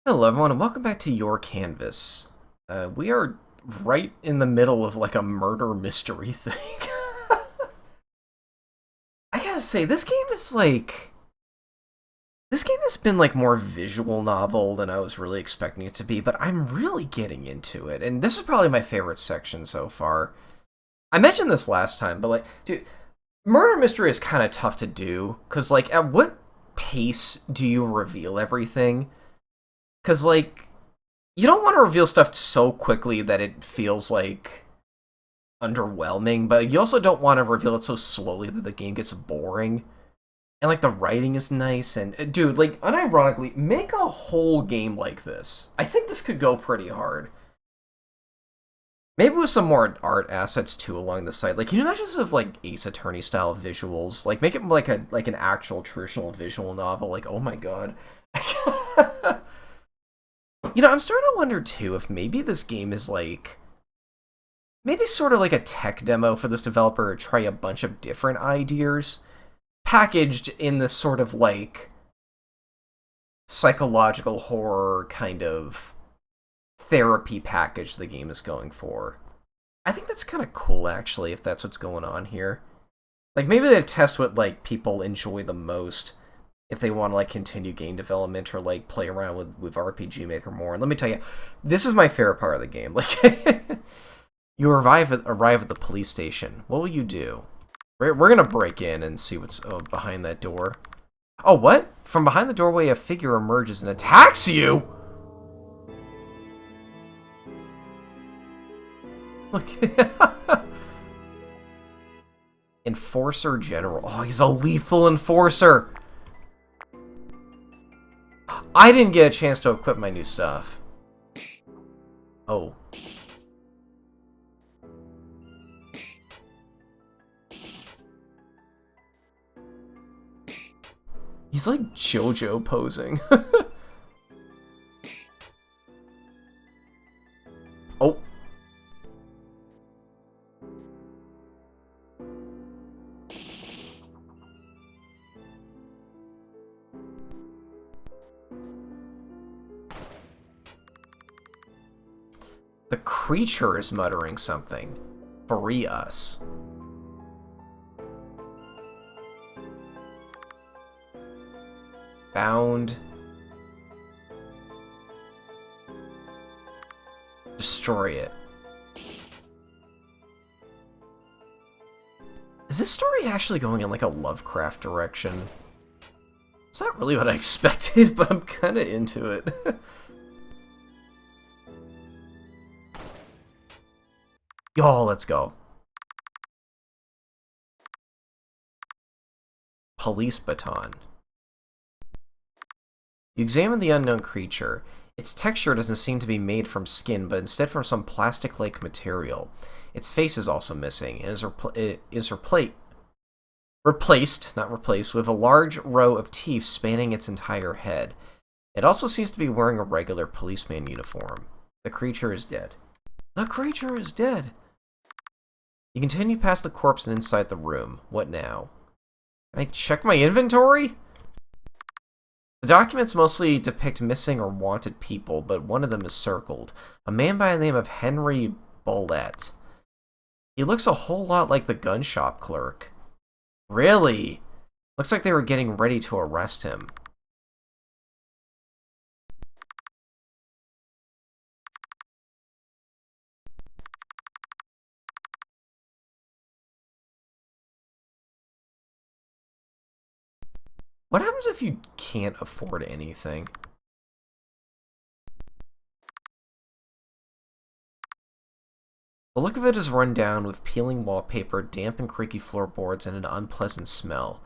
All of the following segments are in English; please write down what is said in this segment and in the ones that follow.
Hello, everyone, and welcome back to Your Canvas. We are right in the middle of like a murder mystery thing. I gotta say, this game has been like more visual novel than I was really expecting it to be, but I'm really getting into it, and this is probably my favorite section so far. I mentioned this last time, but like, dude, murder mystery is kind of tough to do because like, at what pace do you reveal everything? Because like you don't want to reveal stuff so quickly that it feels like underwhelming, but you also don't want to reveal it so slowly that the game gets boring. And like the writing is nice, and dude, like unironically, make a whole game like this. I think this could go pretty hard. Maybe with some more art assets too along the side. Like, can you imagine sort of like Ace Attorney style visuals? Like, make it like an actual traditional visual novel. Like, oh my god. I'm starting to wonder too if maybe this game is like maybe sort of like a tech demo for this developer to try a bunch of different ideas packaged in this sort of like psychological horror kind of therapy package the game is going for. I think that's kind of cool actually if that's what's going on here. Like maybe they test what like people enjoy the most if they want to like continue game development or like play around with RPG Maker more. And let me tell you, this is my favorite part of the game. Like you arrive at the police station. What will you do? We're gonna break in and see what's behind that door. Oh, what? From behind the doorway, a figure emerges and attacks you! Look. Enforcer General. Oh, he's a lethal enforcer! I didn't get a chance to equip my new stuff. Oh. He's like JoJo posing. Oh. The creature is muttering something. Free us. Bound. Destroy it. Is this story actually going in like a Lovecraft direction? It's not really what I expected, but I'm kind of into it. Yo, let's go. Police baton. You examine the unknown creature. Its texture doesn't seem to be made from skin, but instead from some plastic-like material. Its face is also missing, and is replaced, not replaced, with a large row of teeth spanning its entire head. It also seems to be wearing a regular policeman uniform. The creature is dead. The creature is dead! You continue past the corpse and inside the room. What now? Can I check my inventory? The documents mostly depict missing or wanted people, but one of them is circled. A man by the name of Henry Bollett. He looks a whole lot like the gun shop clerk. Really? Looks like they were getting ready to arrest him. What happens if you can't afford anything? The look of it is run down with peeling wallpaper, damp and creaky floorboards, and an unpleasant smell.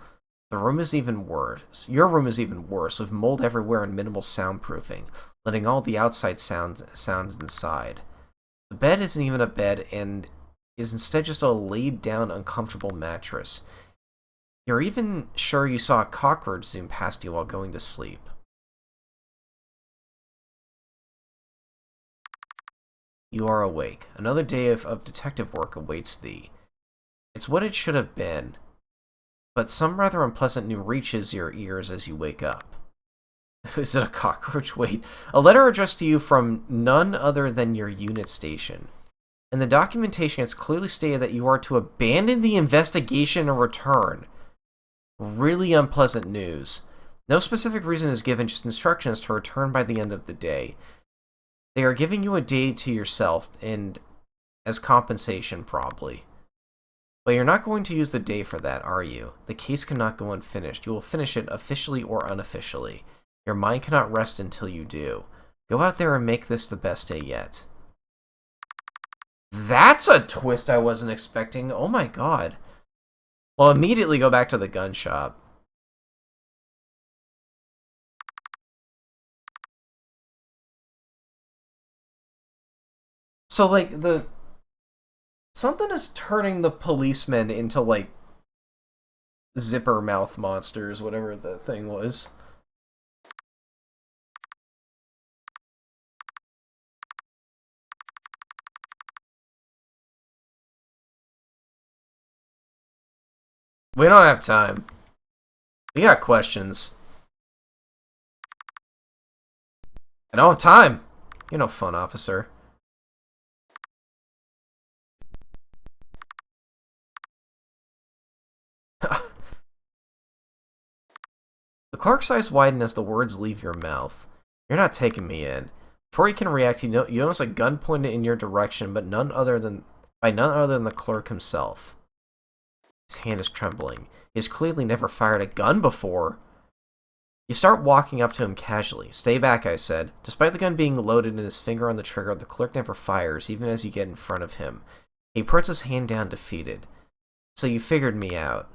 The room is even worse. Your room is even worse, with mold everywhere and minimal soundproofing, letting all the outside sounds inside. The bed isn't even a bed and is instead just a laid down, uncomfortable mattress. You're even sure you saw a cockroach zoom past you while going to sleep. You are awake. Another day of detective work awaits thee. It's what it should have been, but some rather unpleasant news reaches your ears as you wake up. Is it a cockroach? Wait. A letter addressed to you from none other than your unit station. In the documentation, it's clearly stated that you are to abandon the investigation and return. Really unpleasant news. No specific reason is given, just instructions to return by the end of the day. They are giving you a day to yourself, and as compensation, probably. But you're not going to use the day for that, are you? The case cannot go unfinished. You will finish it officially or unofficially. Your mind cannot rest until you do. Go out there and make this the best day yet. That's a twist I wasn't expecting. Oh my god. Well, immediately go back to the gun shop. So, like, something is turning the policemen into, like, zipper mouth monsters, whatever the thing was. We don't have time. We got questions. I don't have time. You're no fun, officer. The clerk's eyes widen as the words leave your mouth. You're not taking me in. Before you can react, you notice a gun pointed in your direction, but none other than the clerk himself. His hand is trembling. He has clearly never fired a gun before. You start walking up to him casually. Stay back, I said. Despite the gun being loaded and his finger on the trigger, the clerk never fires, even as you get in front of him. He puts his hand down, defeated. So you figured me out.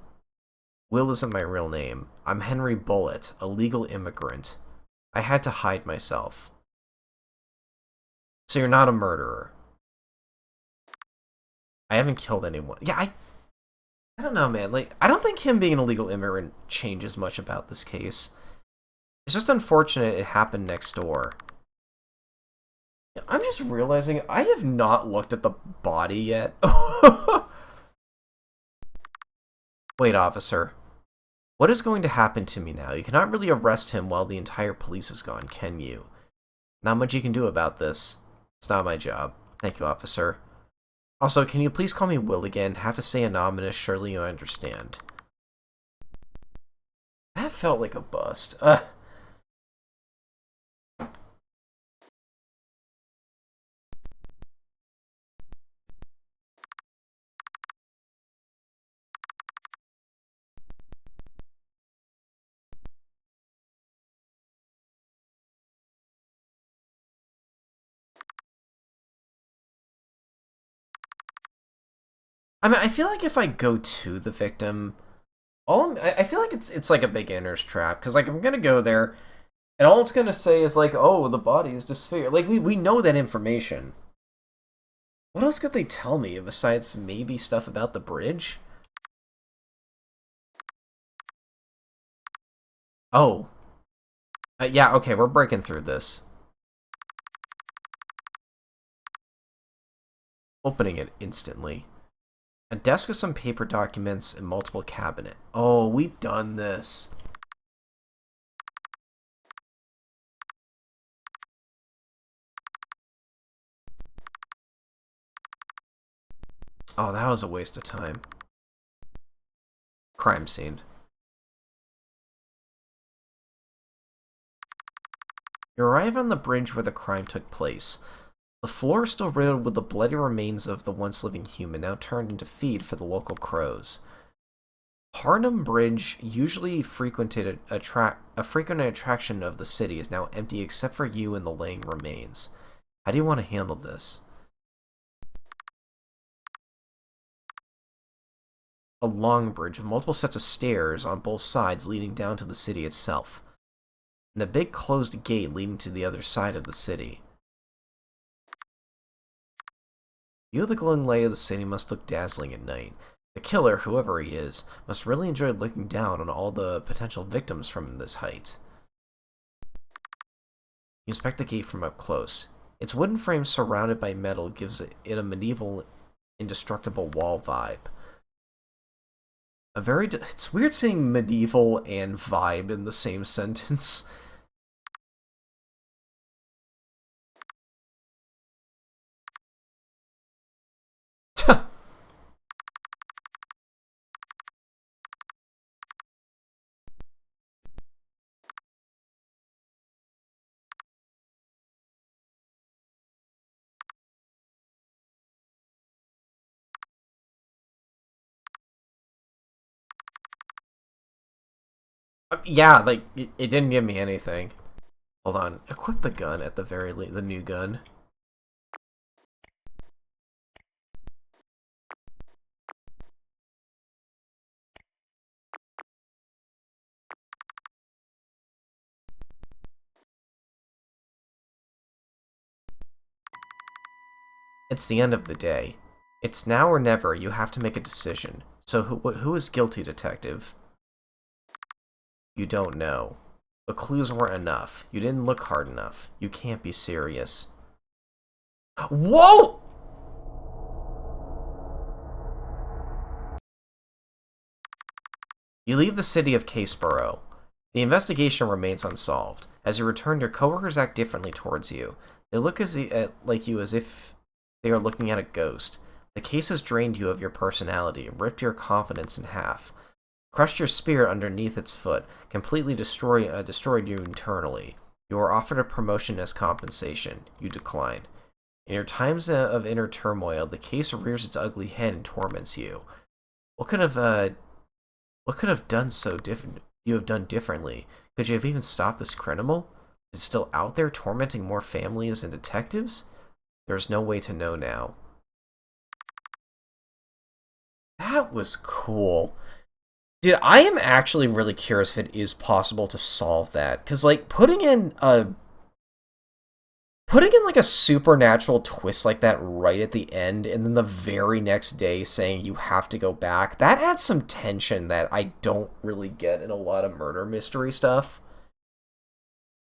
Will isn't my real name. I'm Henry Bullitt, a legal immigrant. I had to hide myself. So you're not a murderer. I haven't killed anyone. Yeah, I don't know, man. Like, I don't think him being an illegal immigrant changes much about this case. It's just unfortunate it happened next door. I'm just realizing I have not looked at the body yet. Wait, officer. What is going to happen to me now? You cannot really arrest him while the entire police is gone, can you? Not much you can do about this. It's not my job. Thank you, officer. Also, can you please call me Will again? Have to say anonymous, surely you understand. That felt like a bust. I mean, I feel like if I go to the victim, I feel like it's like a beginner's trap, because like I'm gonna go there, and all it's gonna say is like, oh, the body is disfigured. Like we know that information. What else could they tell me besides maybe stuff about the bridge? Oh, yeah, okay, we're breaking through this. Opening it instantly. A desk with some paper documents and multiple cabinet. Oh, we've done this. Oh, that was a waste of time. Crime scene. You arrive on the bridge where the crime took place. The floor is still riddled with the bloody remains of the once living human, now turned into feed for the local crows. Harnham Bridge, usually frequented a frequent attraction of the city, is now empty except for you and the laying remains. How do you want to handle this? A long bridge with multiple sets of stairs on both sides leading down to the city itself, and a big closed gate leading to the other side of the city. View of the glowing light of the city must look dazzling at night. The killer, whoever he is, must really enjoy looking down on all the potential victims from this height. You inspect the gate from up close. Its wooden frame surrounded by metal gives it a medieval, indestructible wall vibe. It's weird saying medieval and vibe in the same sentence. Yeah, like, it didn't give me anything. Hold on. Equip the gun at the very least, the new gun. It's the end of the day. It's now or never. You have to make a decision. So who is guilty, detective? You don't know. The clues weren't enough. You didn't look hard enough. You can't be serious. Whoa! You leave the city of Caseborough. The investigation remains unsolved. As you return, your coworkers act differently towards you. They look like you as if they are looking at a ghost. The case has drained you of your personality, ripped your confidence in half, crushed your spirit underneath its foot, completely destroyed you internally. You are offered a promotion as compensation. You decline. In your times of inner turmoil, the case rears its ugly head and torments you. What could have done so different? You have done differently. Could you have even stopped this criminal? Is it still out there tormenting more families and detectives? There's no way to know now. That was cool. Dude, I am actually really curious if it is possible to solve that. Because, like, putting in like a supernatural twist like that right at the end, and then the very next day saying you have to go back, that adds some tension that I don't really get in a lot of murder mystery stuff.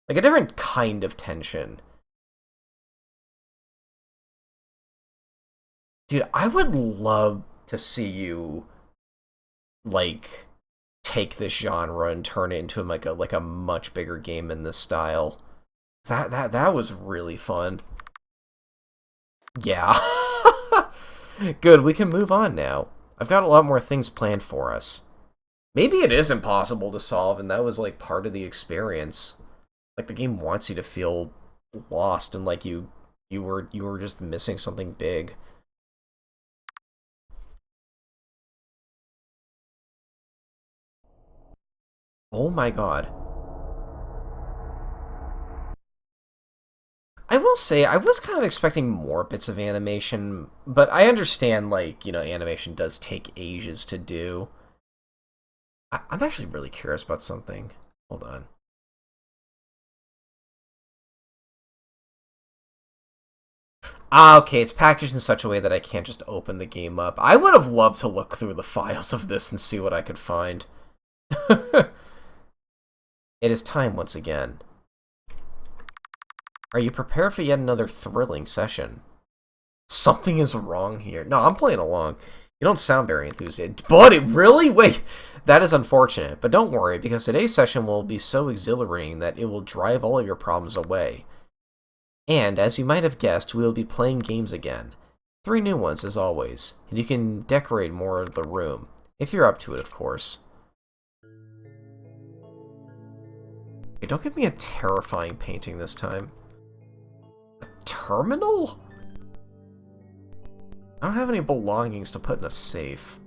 Like a different kind of tension. Dude, I would love to see you, like, take this genre and turn it into like a much bigger game in this style. That was really fun. Yeah. Good, we can move on now. I've got a lot more things planned for us. Maybe it is impossible to solve, and that was like part of the experience. Like the game wants you to feel lost and like you were just missing something big. Oh my god. I will say, I was kind of expecting more bits of animation, but I understand, like, animation does take ages to do. I'm actually really curious about something. Hold on. Ah, okay, it's packaged in such a way that I can't just open the game up. I would have loved to look through the files of this and see what I could find. It is time once again. Are you prepared for yet another thrilling session? Something is wrong here. No, I'm playing along. You don't sound very enthusiastic. Buddy, really? Wait, that is unfortunate. But don't worry, because today's session will be so exhilarating that it will drive all of your problems away. And, as you might have guessed, we will be playing games again. 3 new ones, as always. And you can decorate more of the room. If you're up to it, of course. Okay, don't give me a terrifying painting this time. A terminal? I don't have any belongings to put in a safe.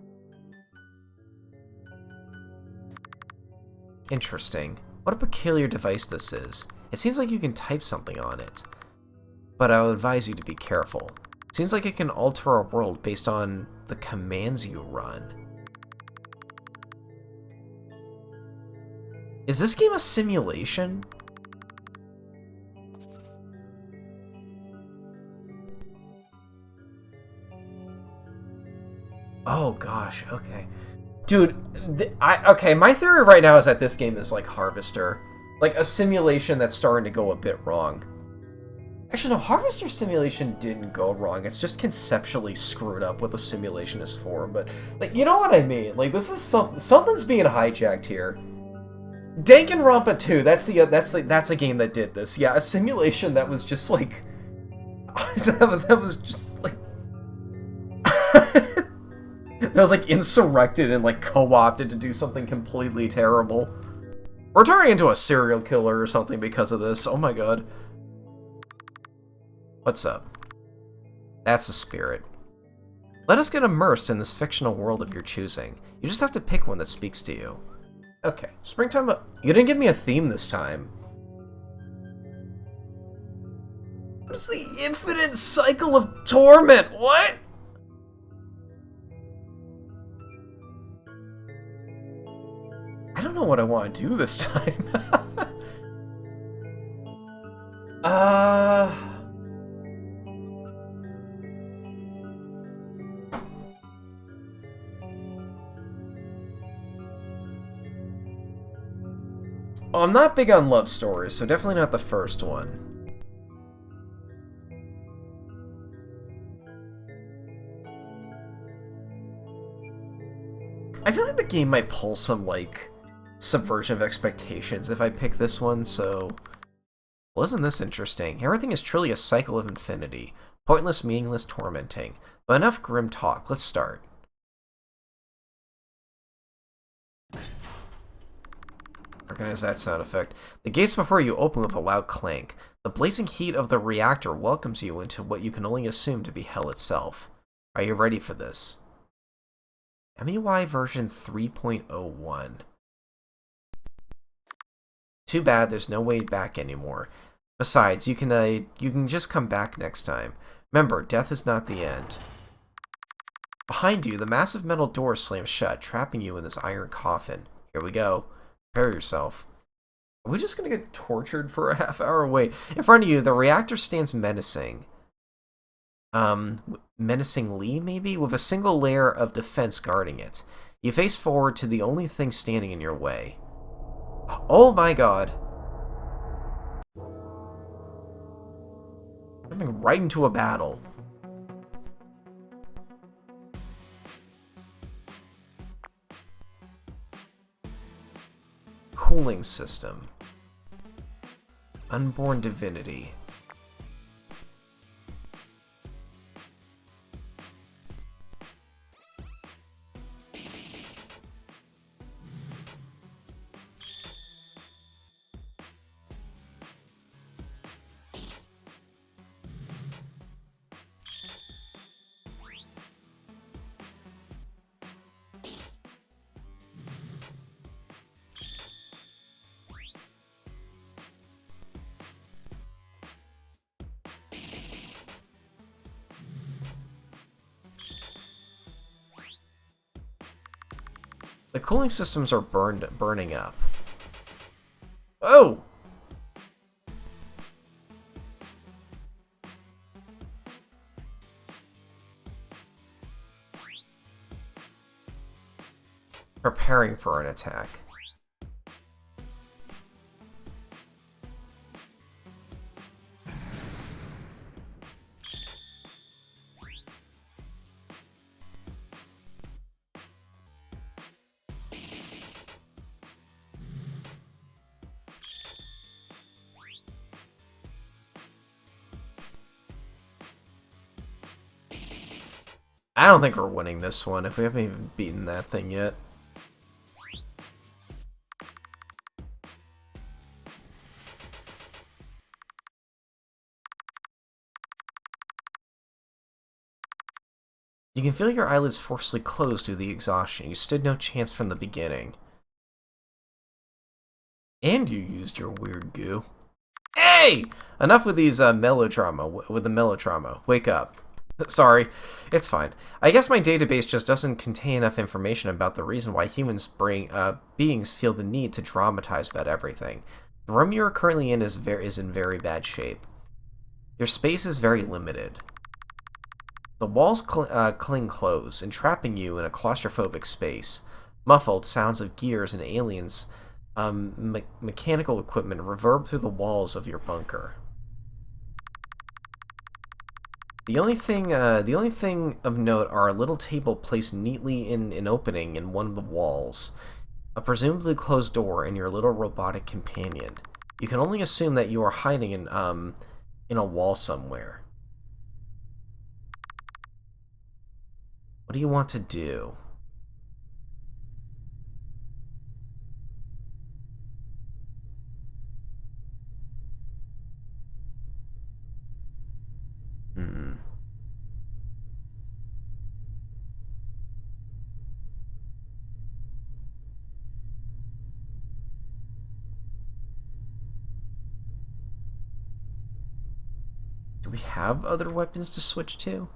Interesting. What a peculiar device this is. It seems like you can type something on it. But I would advise you to be careful. Seems like it can alter our world based on the commands you run. Is this game a simulation? Oh gosh, okay. Dude, okay, my theory right now is that this game is like Harvester. Like a simulation that's starting to go a bit wrong. Actually, no, Harvester Simulation didn't go wrong. It's just conceptually screwed up what the simulation is for. But, like, you know what I mean? Like, this is something's being hijacked here. Danganronpa 2, that's a game that did this. Yeah, a simulation that was just like that was just like that was like insurrected and like co-opted to do something completely terrible. We're turning into a serial killer or something because of this. Oh my god. What's up? That's the spirit. Let us get immersed in this fictional world of your choosing. You just have to pick one that speaks to you. Okay, springtime. You didn't give me a theme this time. What is the infinite cycle of torment? What? I don't know what I want to do this time. uh... Oh, I'm not big on love stories, so definitely not the first one. I feel like the game might pull some, like, subversion of expectations if I pick this one, so... Well, isn't this interesting? Everything is truly a cycle of infinity. Pointless, meaningless, tormenting. But enough grim talk, let's start. Recognize that sound effect. The gates before you open with a loud clank. The blazing heat of the reactor welcomes you into what you can only assume to be hell itself. Are you ready for this? MEY version 3.01. Too bad there's no way back anymore. Besides, you can just come back next time. Remember, death is not the end. Behind you, the massive metal door slams shut, trapping you in this iron coffin. Here we go. Prepare yourself. Are we just gonna get tortured for a half-hour? Wait. In front of you, the reactor stands menacing. Menacingly, maybe? With a single layer of defense guarding it. You face forward to the only thing standing in your way. Oh my god. Jumping right into a battle. Cooling system. Unborn divinity. The cooling systems are burning up. Oh! Preparing for an attack. I don't think we're winning this one if we haven't even beaten that thing yet. You can feel your eyelids forcefully close due to the exhaustion. You stood no chance from the beginning. And you used your weird goo. Hey! Enough with these melodrama. With the melodrama. Wake up. Sorry, it's fine. I guess my database just doesn't contain enough information about the reason why beings feel the need to dramatize about everything. The room you are currently in is in very bad shape. Your space is very limited. The walls cling close, entrapping you in a claustrophobic space. Muffled sounds of gears and aliens, mechanical equipment reverb through the walls of your bunker. The only thing of note are a little table placed neatly in an opening in one of the walls, a presumably closed door, and your little robotic companion. You can only assume that you are hiding in a wall somewhere. What do you want to do? Hmm. Do we have other weapons to switch to?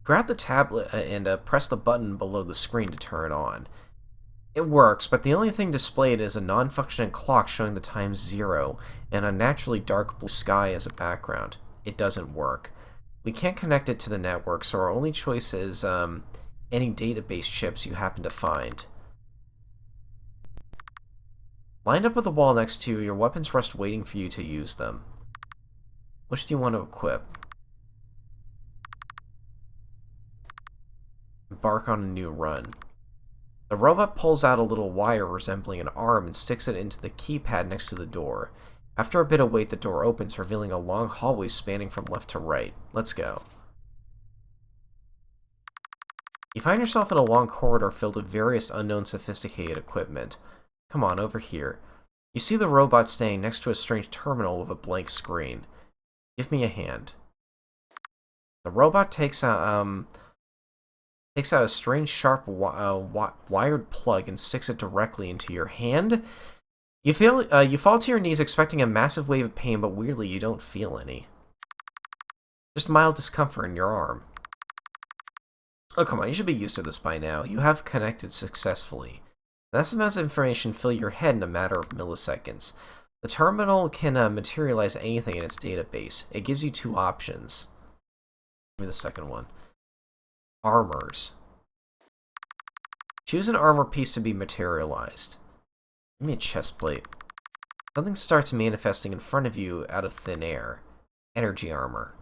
Grab the tablet and press the button below the screen to turn it on. It works, but the only thing displayed is a non-functioning clock showing the time 0 and a naturally dark blue sky as a background. It doesn't work. We can't connect it to the network, so our only choice is any database chips you happen to find. Lined up with the wall next to you, your weapons rest waiting for you to use them. Which do you want to equip? Embark on a new run. The robot pulls out a little wire resembling an arm and sticks it into the keypad next to the door. After a bit of wait, the door opens, revealing a long hallway spanning from left to right. Let's go. You find yourself in a long corridor filled with various unknown sophisticated equipment. Come on, over here. You see the robot standing next to a strange terminal with a blank screen. Give me a hand. The robot takes out a strange, sharp, wired plug and sticks it directly into your hand. You fall to your knees expecting a massive wave of pain, but weirdly you don't feel any. Just mild discomfort in your arm. Oh, come on, you should be used to this by now. You have connected successfully. Massive amounts of information fill your head in a matter of milliseconds. The terminal can materialize anything in its database. It gives you two options. Give me the second one. Armors. Choose an armor piece to be materialized. Give me a chest plate. Something starts manifesting in front of you out of thin air. Energy armor.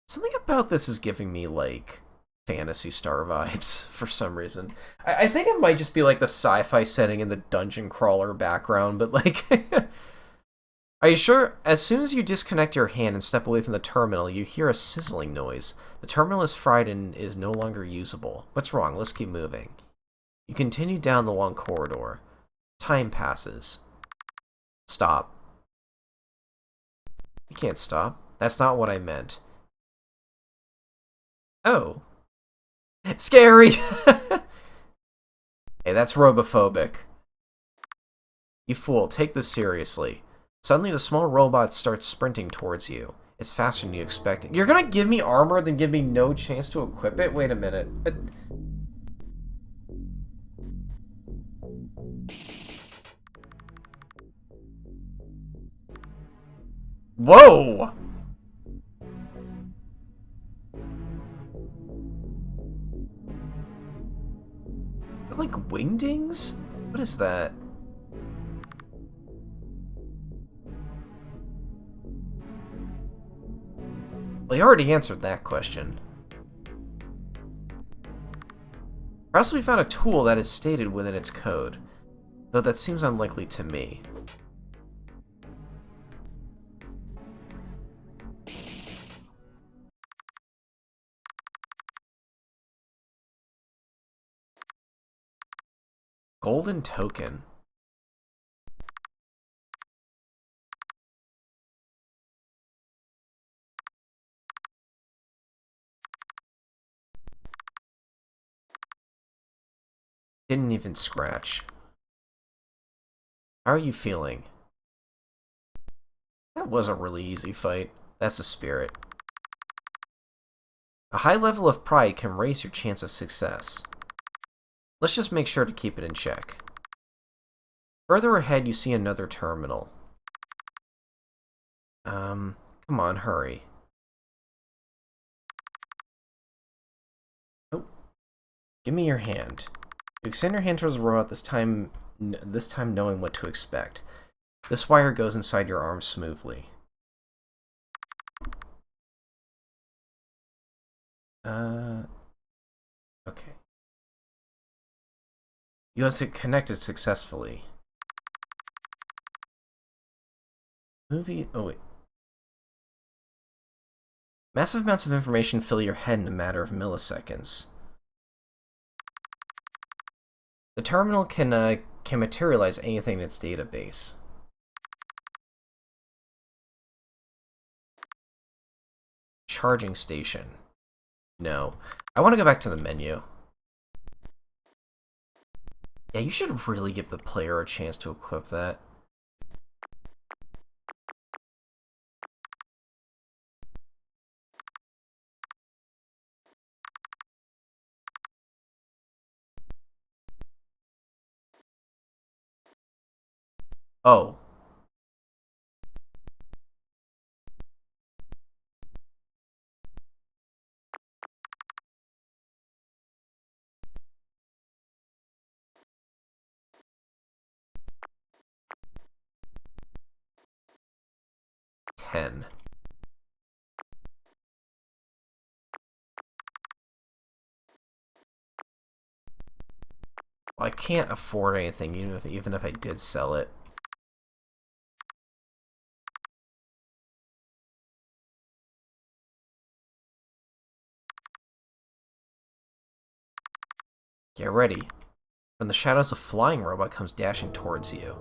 Something about this is giving me, like, Phantasy Star vibes for some reason. I think it might just be, like, the sci-fi setting in the dungeon crawler background, but, like... Are you sure? As soon as you disconnect your hand and step away from the terminal, you hear a sizzling noise. The terminal is fried and is no longer usable. What's wrong? Let's keep moving. You continue down the long corridor. Time passes. Stop. You can't stop. That's not what I meant. Oh. Scary! Hey, that's robophobic. You fool, take this seriously. Suddenly, the small robot starts sprinting towards you. It's faster than you expected. You're gonna give me armor, then give me no chance to equip it? Wait a minute. Whoa! Like wingdings? What is that? Well, you already answered that question. Perhaps we found a tool that is stated within its code, though that seems unlikely to me. Golden token. Didn't even scratch. How are you feeling? That was a really easy fight. That's the spirit. A high level of pride can raise your chance of success. Let's just make sure to keep it in check. Further ahead, you see another terminal. Come on, hurry. Oh, give me your hand. You extend your hand towards the robot, this time knowing what to expect. This wire goes inside your arm smoothly. Okay. You have connected successfully. Oh wait. Massive amounts of information fill your head in a matter of milliseconds. The terminal can materialize anything in its database. Charging station. No. I want to go back to the menu. Yeah, you should really give the player a chance to equip that. Oh. $10. Well, I can't afford anything, even if I did sell it. Get ready. From the shadows, a flying robot comes dashing towards you.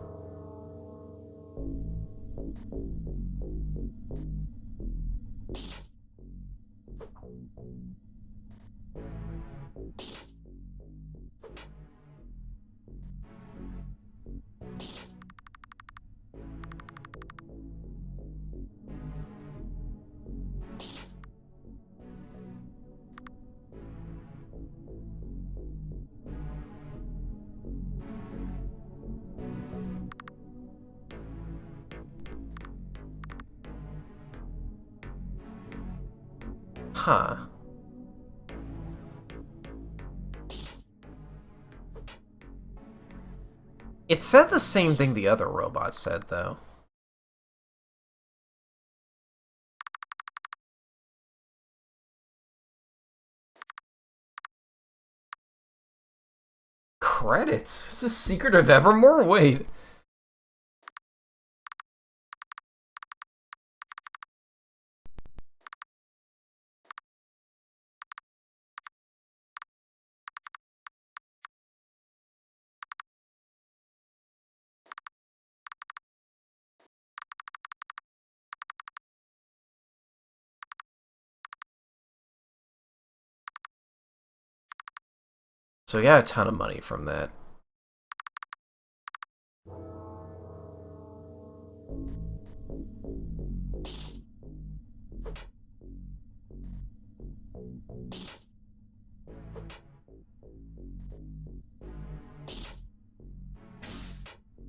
Huh. It said the same thing the other robot said, though. Credits? It's a Secret of Evermore? Wait. So I got a ton of money from that.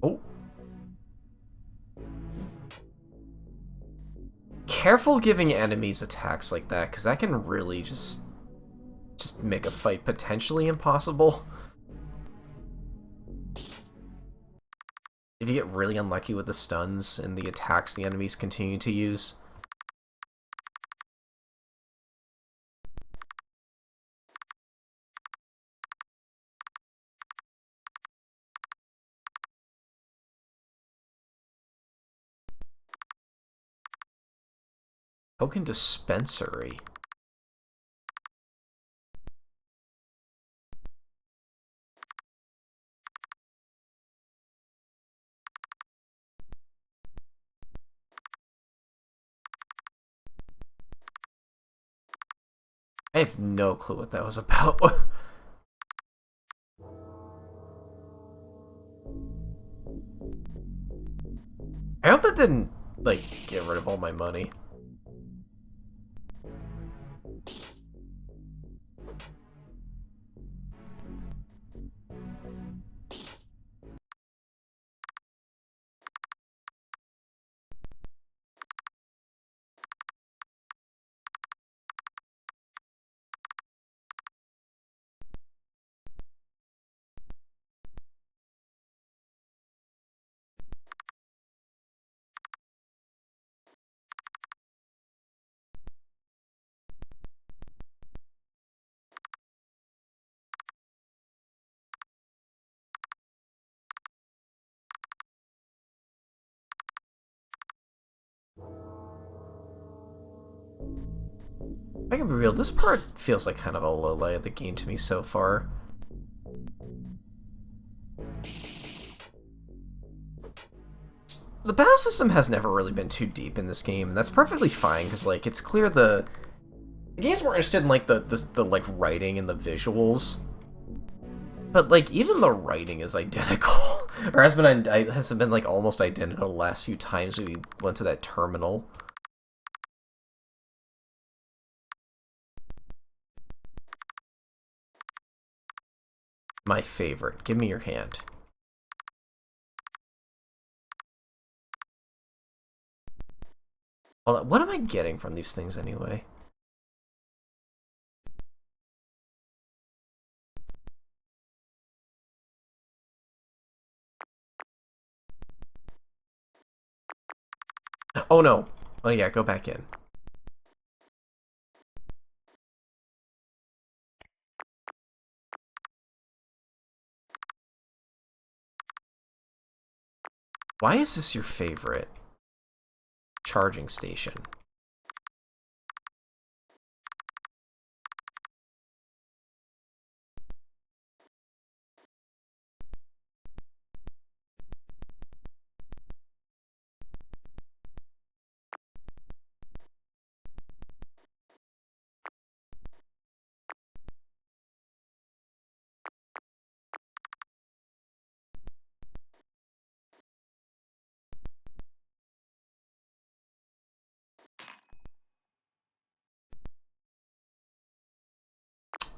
Oh. Careful giving enemies attacks like that, because that can really just make a fight potentially impossible. If you get really unlucky with the stuns and the attacks the enemies continue to use. Token dispensary. I have no clue what that was about. I hope that didn't, like, get rid of all my money. I can be real, this part feels like kind of a low light of the game to me so far. The battle system has never really been too deep in this game, and that's perfectly fine, because, like, it's clear the game's more interested in, like, the like, writing and the visuals. but like even the writing is identical, or has been like almost identical the last few times we went to that terminal. My favorite. Give me your hand. Hold on, what am I getting from these things anyway? Oh no. Oh yeah, go back in. Why is this your favorite charging station?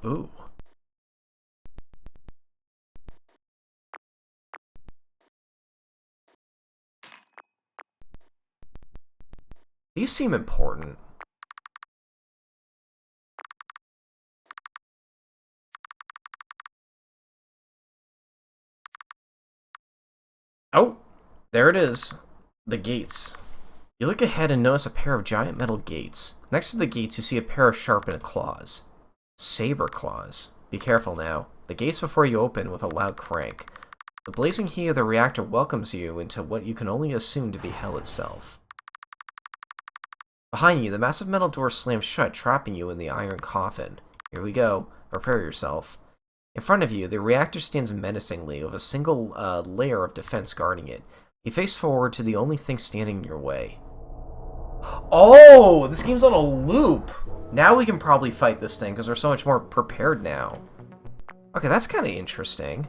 Ooh. These seem important. Oh, there it is. The gates. You look ahead and notice a pair of giant metal gates. Next to the gates, you see a pair of sharpened claws. Saber claws. Be careful now. The gates before you open with a loud crank. The blazing heat of the reactor welcomes you into what you can only assume to be hell itself. Behind you, the massive metal door slams shut, trapping you in the iron coffin. Here we go. Prepare yourself. In front of you, the reactor stands menacingly, with a single layer of defense guarding it. You face forward to the only thing standing in your way. Oh, this game's on a loop! Now we can probably fight this thing, because we're so much more prepared now. Okay, that's kind of interesting.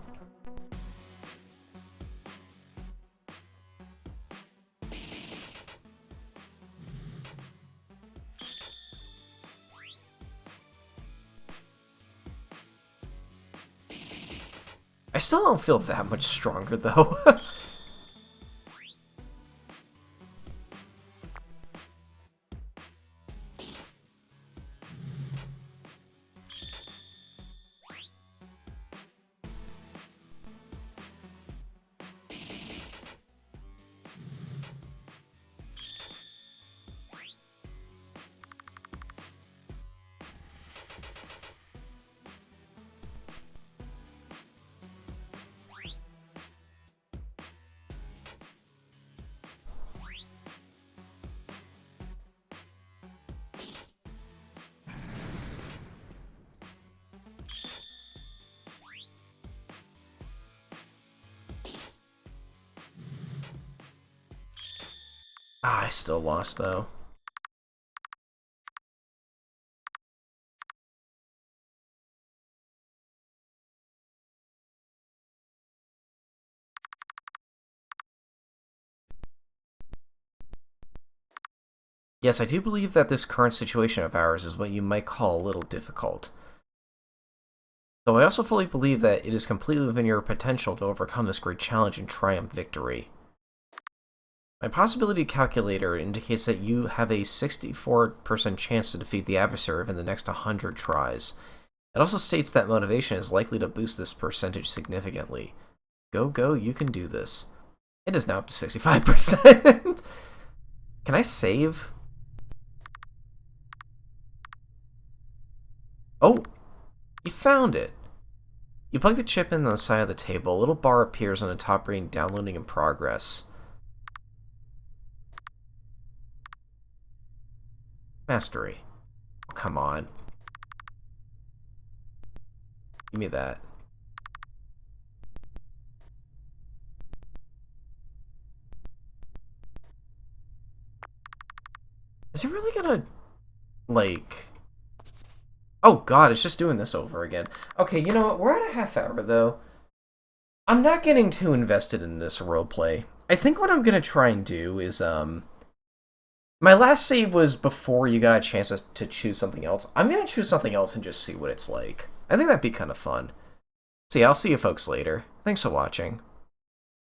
I still don't feel that much stronger, though. I still lost, though. Yes, I do believe that this current situation of ours is what you might call a little difficult. Though I also fully believe that it is completely within your potential to overcome this great challenge and triumph victory. My possibility calculator indicates that you have a 64% chance to defeat the adversary within the next 100 tries. It also states that motivation is likely to boost this percentage significantly. Go, you can do this. It is now up to 65%. Can I save? Oh, you found it. You plug the chip in on the side of the table. A little bar appears on the top reading downloading in progress. Mastery. Oh, come on. Give me that. Is it really gonna, like... Oh god, it's just doing this over again. Okay, you know what? We're at a half hour, though. I'm not getting too invested in this roleplay. I think what I'm gonna try and do is my last save was before you got a chance to choose something else. I'm gonna choose something else and just see what it's like. I think that'd be kind of fun. See, I'll see you folks later. Thanks for watching.